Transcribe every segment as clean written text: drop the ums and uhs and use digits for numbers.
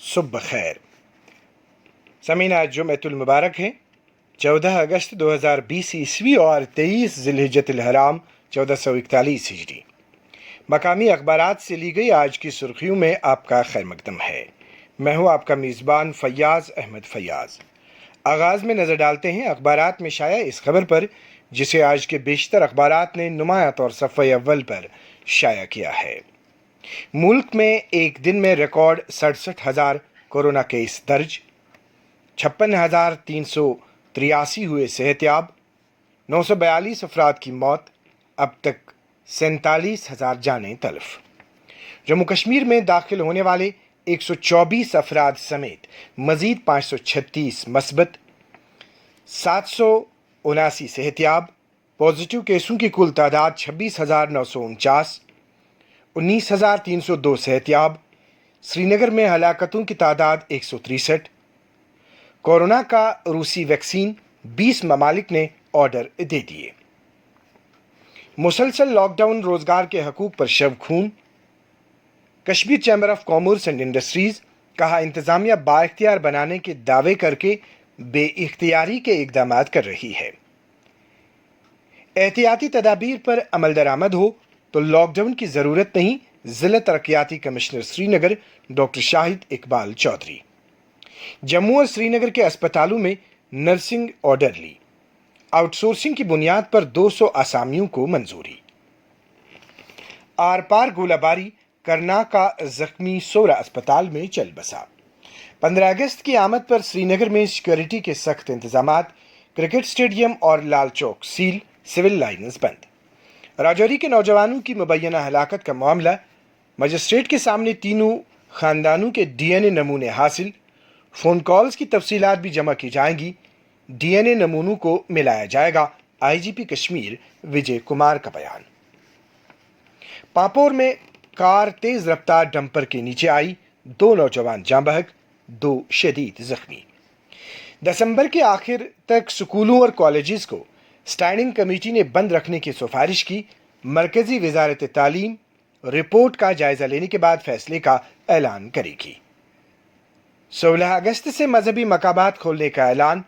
صبح خیر سامعین، آج جمعۃ المبارک ہے 14 اگست 2020 عیسوی اور 23 ذی الحجۃ الحرام 1441 ہجری۔ مقامی اخبارات سے لی گئی آج کی سرخیوں میں آپ کا خیر مقدم ہے۔ میں ہوں آپ کا میزبان فیاض احمد فیاض۔ آغاز میں نظر ڈالتے ہیں اخبارات میں شائع اس خبر پر جسے آج کے بیشتر اخبارات نے نمایاں طور صفحہ اول پر شائع کیا ہے۔ ملک میں ایک دن میں ریکارڈ 67,000 کورونا کیس درج، 56,383 ہوئے صحت یاب، 942 افراد کی موت، اب تک 47,000 جانیں تلف۔ جموں کشمیر میں داخل ہونے والے 124 افراد سمیت مزید 536 مثبت، 779 صحت یاب۔ پازیٹیو کیسوں کی کل تعداد 26,949، 19,302 صحت یاب۔ سری نگر میں ہلاکتوں کی تعداد 163۔ کورونا کا روسی ویکسین 20 ممالک نے آرڈر دے دیے۔ مسلسل لاک ڈاؤن روزگار کے حقوق پر شب خون۔ Kashmir chamber of commerce and industries کہا انتظامیہ بااختیار بنانے کے دعوے کر کے بے اختیاری کے اقدامات کر رہی ہے۔ احتیاطی تدابیر پر عمل درآمد ہو تو لاک ڈاؤن کی ضرورت نہیں، ضلع ترقیاتی کمشنر سری نگر ڈاکٹر شاہد اقبال چودھری۔ جموں اور سری نگر کے اسپتالوں میں نرسنگ آرڈرلی، آؤٹ سورسنگ کی بنیاد پر 200 آسامیوں کو منظوری۔ آر پار گولہ باری، کرنا کا زخمی سورا اسپتال میں چل بسا۔ 15 اگست کی آمد پر سری نگر میں سیکیورٹی کے سخت انتظامات، کرکٹ اسٹیڈیم اور Lal Chowk cell, civil lines بند۔ راجوری کے نوجوانوں کی مبینہ ہلاکت کا معاملہ، مجسٹریٹ کے سامنے تینوں خاندانوں کے ڈی این اے نمونے حاصل، فون کالز کی تفصیلات بھی جمع کی جائیں گی، ڈی این اے نمونوں کو ملایا جائے گا، آئی جی پی کشمیر وجے کمار کا بیان۔ پاپور میں کار تیز رفتار ڈمپر کے نیچے آئی، 2 نوجوان جاں بحق، 2 شدید زخمی۔ دسمبر کے آخر تک سکولوں اور کالجز کو اسٹینڈنگ کمیٹی نے بند رکھنے کی سفارش کی، مرکزی وزارت تعلیم رپورٹ کا جائزہ لینے کے بعد فیصلے کا اعلان کرے گی۔ 16 اگست سے مذہبی مقامات کھولنے کا اعلان،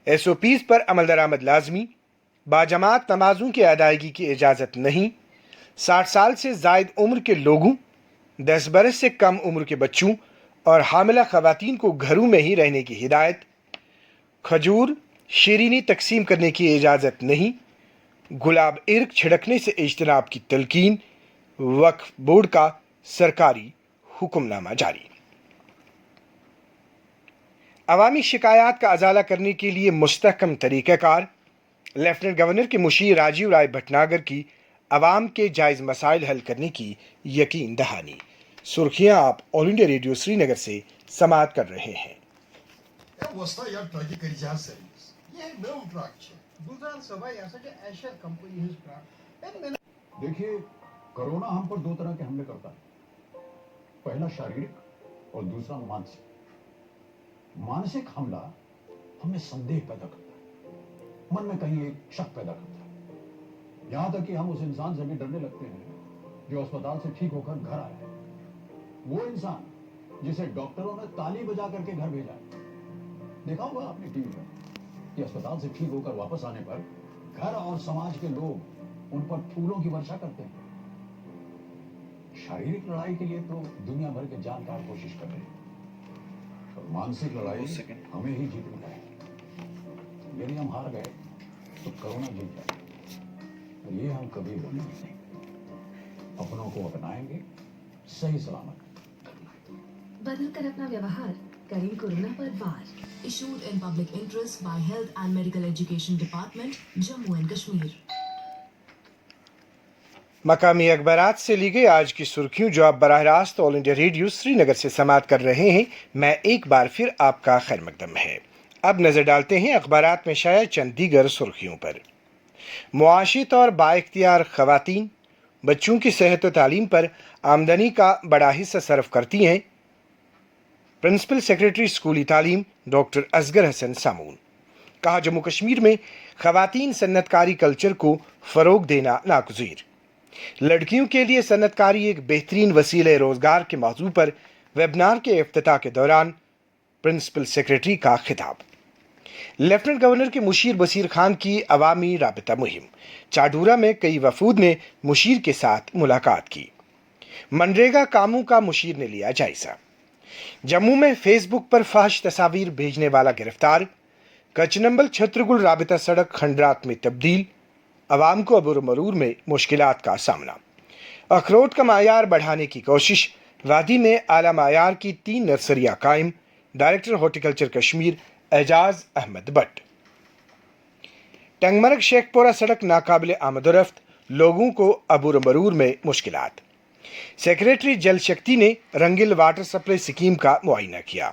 ایس او پیز پر عمل درآمد لازمی، باجماعت نمازوں کی ادائیگی کی اجازت نہیں، 60 سال سے زائد عمر کے لوگوں، 10 برس سے کم عمر کے بچوں اور حاملہ خواتین کو گھروں میں ہی رہنے کی ہدایت، کھجور شیرینی تقسیم کرنے کی اجازت نہیں، گلاب ارک چھڑکنے سے اجتناب کی تلقین، وقف بورڈ کا سرکاری حکم نامہ جاری۔ عوامی شکایات کا ازالہ کرنے کے لیے مستحکم طریقہ کار، لیفٹننٹ گورنر کے مشیر راجیو رائے بھٹناگر کی عوام کے جائز مسائل حل کرنے کی یقین دہانی۔ سرخیاں آپ آل انڈیا ریڈیو سری نگر سے سماعت کر رہے ہیں۔ دیکھیے، کرونا ہم پر 2 طرح کے حملے کرتا ہے، پہلا شاریرک اور دوسرا مانسک۔ مانسک حملہ ہمیں سندیہ پیدا کرتا ہے، من میں کہیں ایک شک پیدا کرتا ہے، یہاں تک کہ ہم اس انسان سے بھی ڈرنے لگتے ہیں جو اسپتال سے ٹھیک ہو کر گھر آیا ہے، وہ انسان جسے ڈاکٹروں نے تالی بجا کر کے گھر بھیجا ہے۔ دیکھا ہوگا آپ نے ٹی وی پر کہ اسپتال سے ٹھیک ہو کر واپس آنے پر گھر اور سماج کے لوگ ان پر پھولوں کی ورشا کرتے ہیں۔ شاریرک لڑائی کے لیے تو دنیا بھر کے جانکار کوشش کر رہے ہیں، اور مانسک لڑائی ہمیں ہی جیتنی ہے۔ یعنی ہم ہار گئے تو کرونا جیت جائے، اور یہ ہم کبھی بولیں گے نہیں۔ اپنوں کو اپنائیں گے، صحیح سلامت بدل کر اپنا ویوہار کریں کورونا پر وار۔ Issued in public interest by health and medical education department, Jammu and Kashmir. مقامی اخبارات سے لی گئی آج کی سرخیوں جو آپ براہ راست آل انڈیا ریڈیو سری نگر سے سماعت کر رہے ہیں، میں ایک بار پھر آپ کا خیر مقدم ہے۔ اب نظر ڈالتے ہیں اخبارات میں شائع چند دیگر سرخیوں پر۔ معاشی طور بااختیار خواتین بچوں کی صحت و تعلیم پر آمدنی کا بڑا حصہ صرف کرتی ہیں، پرنسپل سیکریٹری اسکولی تعلیم ڈاکٹر اصغر حسن سامون۔ کہا جموں کشمیر میں خواتین صنعت کاری کلچر کو فروغ دینا ناگزیر۔ لڑکیوں کے لیے صنعت کاری ایک بہترین وسیلہ روزگار کے موضوع پر ویبنار کے افتتاح کے دوران پرنسپل سیکرٹری کا خطاب۔ لیفٹننٹ گورنر کے مشیر بصیر خان کی عوامی رابطہ مہم۔ چاڈورہ میں کئی وفود نے مشیر کے ساتھ ملاقات کی۔ منریگا کاموں کا مشیر نے لیا جائزہ۔ جموں میں فیس بک پر فحش تصاویر بھیجنے والا گرفتار۔ کچنمبل چھترگل رابطہ سڑک کھنڈرات میں تبدیل۔ عوام کو عبور و مرور میں مشکلات کا سامنا۔ اخروٹ کا معیار بڑھانے کی کوشش۔ وادی میں اعلیٰ معیار کی 3 نرسریاں قائم۔ Director horticulture Kashmir Ajaz Ahmad Bhat. Tangmarg Sheikhpora سڑک ناقابل آمد و رفت، لوگوں کو عبور و مرور میں مشکلات۔ سیکریٹری جل شکتی نے رنگل واٹر سپلائی اسکیم کا معائنہ کیا۔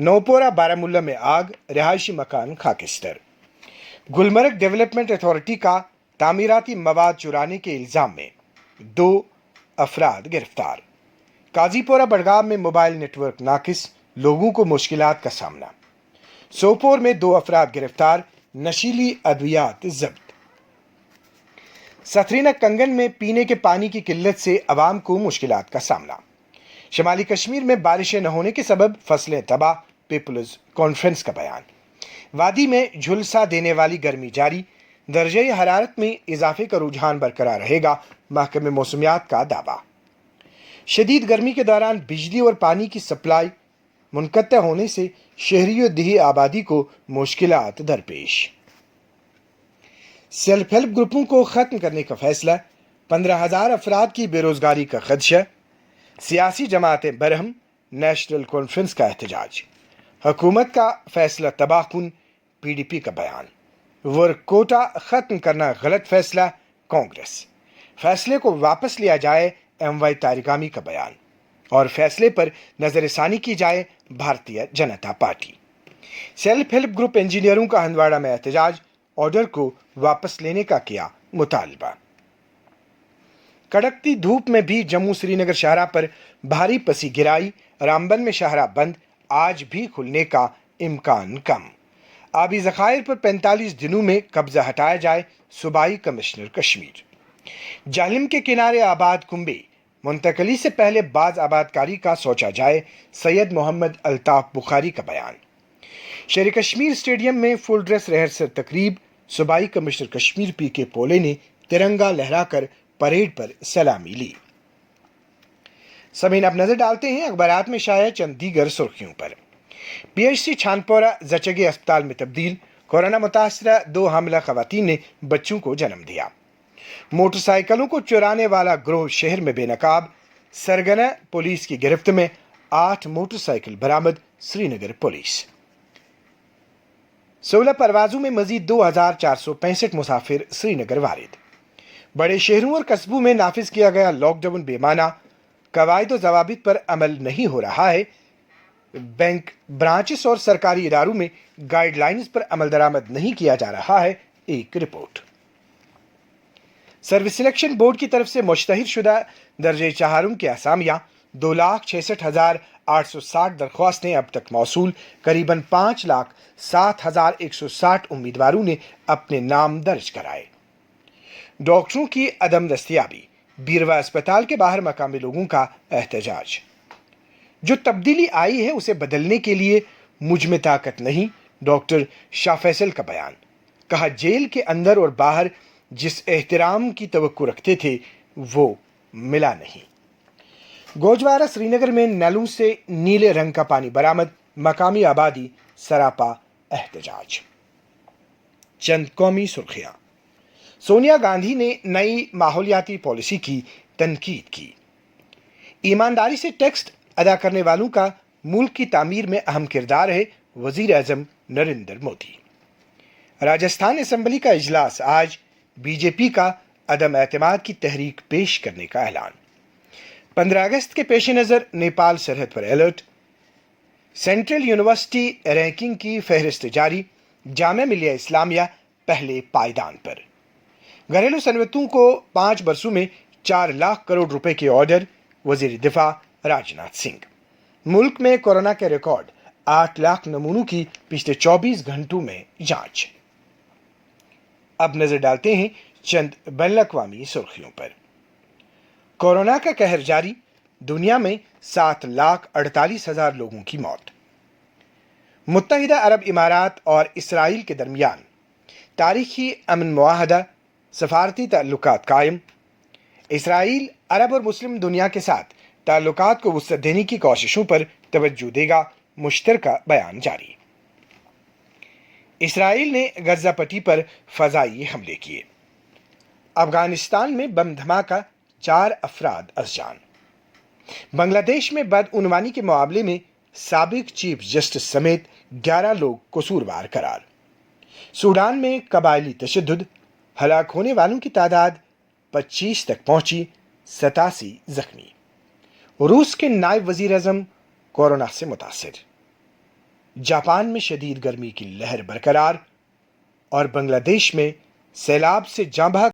نوپورہ بارہ میں آگ، رہائشی مکان خاکستر۔ گلمرگ ڈیولپمنٹ اتھارٹی کا تعمیراتی مواد چرانے کے الزام میں 2 افراد گرفتار۔ قاضی پورہ بڑگام میں موبائل نیٹ ورک ناقص، لوگوں کو مشکلات کا سامنا۔ سوپور میں 2 افراد گرفتار، نشیلی ادویات ضبط۔ ستھرینہ کنگن میں پینے کے پانی کی قلت سے عوام کو مشکلات کا سامنا۔ شمالی کشمیر میں بارشیں نہ ہونے کے سبب فصلیں تباہ، پیپلز کانفرنس کا بیان۔ وادی میں جھلسا دینے والی گرمی جاری، درجہ حرارت میں اضافے کا رجحان برقرار رہے گا، محکمہ موسمیات کا دعویٰ۔ شدید گرمی کے دوران بجلی اور پانی کی سپلائی منقطع ہونے سے شہری و دیہی آبادی کو مشکلات درپیش۔ سیلف ہیلپ گروپوں کو ختم کرنے کا فیصلہ، 15,000 افراد کی بے روزگاری کا خدشہ۔ سیاسی جماعتیں برہم، نیشنل کانفرنس کا احتجاج۔ حکومت کا فیصلہ تباہ کن، پی ڈی پی کا بیان۔ ورک کوٹا ختم کرنا غلط فیصلہ، کانگریس۔ فیصلے کو واپس لیا جائے، ایم وائی طارقامی کا بیان۔ اور فیصلے پر نظر ثانی کی جائے، Bharatiya Janata party. Self help group انجینئروں کا ہندواڑہ میں احتجاج، آرڈر کو واپس لینے کا کیا مطالبہ۔ کڑکتی دھوپ میں بھی جموں سری نگر شاہراہ پر بھاری پسی گرائی، رامبن میں شاہراہ بند، آج بھی کھلنے کا امکان کم۔ آبی ذخائر پر 45 دنوں میں قبضہ ہٹایا جائے، صوبائی کمشنر کشمیر۔ جہلم کے کنارے آباد کنبے، منتقلی سے پہلے بعض آبادکاری کا سوچا جائے، سید محمد الطاف بخاری کا بیان۔ شیر کشمیر اسٹیڈیم میں فل ڈریس ریہرسل تقریب، صوبائی کمشنر کشمیر پی کے پولے نے ترنگا لہرا کر پریڈ پر سلامی لی۔ سامعین، اب نظر ڈالتے ہیں اخبارات میں شائع چند دیگر سرخیوں پر۔ پی ایچ سی چھانپورہ زچگی اسپتال میں تبدیل، کورونا متاثرہ 2 حاملہ خواتین نے بچوں کو جنم دیا۔ موٹر سائیکلوں کو چرانے والا گروہ شہر میں بے نقاب، سرگنہ پولیس کی گرفت میں 8 موٹر سائیکل برآمد، سری نگر پولیس۔ 16 پروازوں میں مزید 2,465 مسافر سری نگر وارد۔ بڑے شہروں اور قصبوں میں نافذ کیا گیا لاک ڈاؤن بے معنی، قواعد و ضوابط پر عمل نہیں ہو رہا ہے۔ بینک برانچز اور سرکاری اداروں میں گائیڈ لائنز پر عمل درآمد نہیں کیا جا رہا ہے، ایک رپورٹ۔ سروس سلیکشن بورڈ کی طرف سے مشتہر شدہ درجہ چہارم کی اسامیاں، 2,66,860 درخواستیں اب تک موصول، قریباً 5,07,160 امیدواروں نے اپنے نام درج کرائے۔ ڈاکٹروں کی عدم دستیابی، بیروا اسپتال کے باہر مقامی لوگوں کا احتجاج۔ جو تبدیلی آئی ہے اسے بدلنے کے لیے مجھ میں طاقت نہیں، ڈاکٹر شاہ فیصل کا بیان۔ کہا جیل کے اندر اور باہر جس احترام کی توقع رکھتے تھے وہ ملا نہیں۔ گوجوارہ سری نگر میں نلوں سے نیلے رنگ کا پانی برآمد، مقامی آبادی سراپا احتجاج۔ چند قومی سرخیاں۔ سونیا گاندھی نے نئی ماحولیاتی پالیسی کی تنقید کی۔ ایمانداری سے ٹیکس ادا کرنے والوں کا ملک کی تعمیر میں اہم کردار ہے، وزیر اعظم نریندر مودی۔ راجستھان اسمبلی کا اجلاس آج، بی جے پی کا عدم اعتماد کی تحریک پیش کرنے کا اعلان۔ 15 اگست کے پیش نظر نیپال سرحد پر الرٹ۔ سینٹرل یونیورسٹی رینکنگ کی فہرست جاری، جامعہ ملیہ اسلامیہ پہلے پائیدان پر۔ گھریلو صنعتوں کو 5 برسوں میں 4 لاکھ کروڑ روپے کے آرڈر، وزیر دفاع راجناتھ سنگھ۔ ملک میں کورونا کے ریکارڈ 8 لاکھ نمونوں کی پچھلے 24 گھنٹوں میں جانچ۔ اب نظر ڈالتے ہیں چند بین الاقوامی سرخیوں پر۔ کورونا کا قہر جاری، دنیا میں 7,48,000 لوگوں کی موت۔ متحدہ عرب امارات اور اسرائیل کے درمیان تاریخی امن معاہدہ، سفارتی تعلقات قائم۔ اسرائیل عرب اور مسلم دنیا کے ساتھ تعلقات کو وسعت دینے کی کوششوں پر توجہ دے گا، مشترکہ بیان جاری۔ اسرائیل نے غزہ پٹی پر فضائی حملے کیے۔ افغانستان میں بم دھماکہ، 4 افراد از جان۔ بنگلہ دیش میں بدعنوانی کے معاملے میں سابق چیف جسٹس سمیت 11 لوگ قصوروار قرار۔ سوڈان میں قبائلی تشدد، ہلاک ہونے والوں کی تعداد 25 تک پہنچی، 87 زخمی۔ روس کے نائب وزیر اعظم کورونا سے متاثر۔ جاپان میں شدید گرمی کی لہر برقرار، اور بنگلہ دیش میں سیلاب سے جاں بحق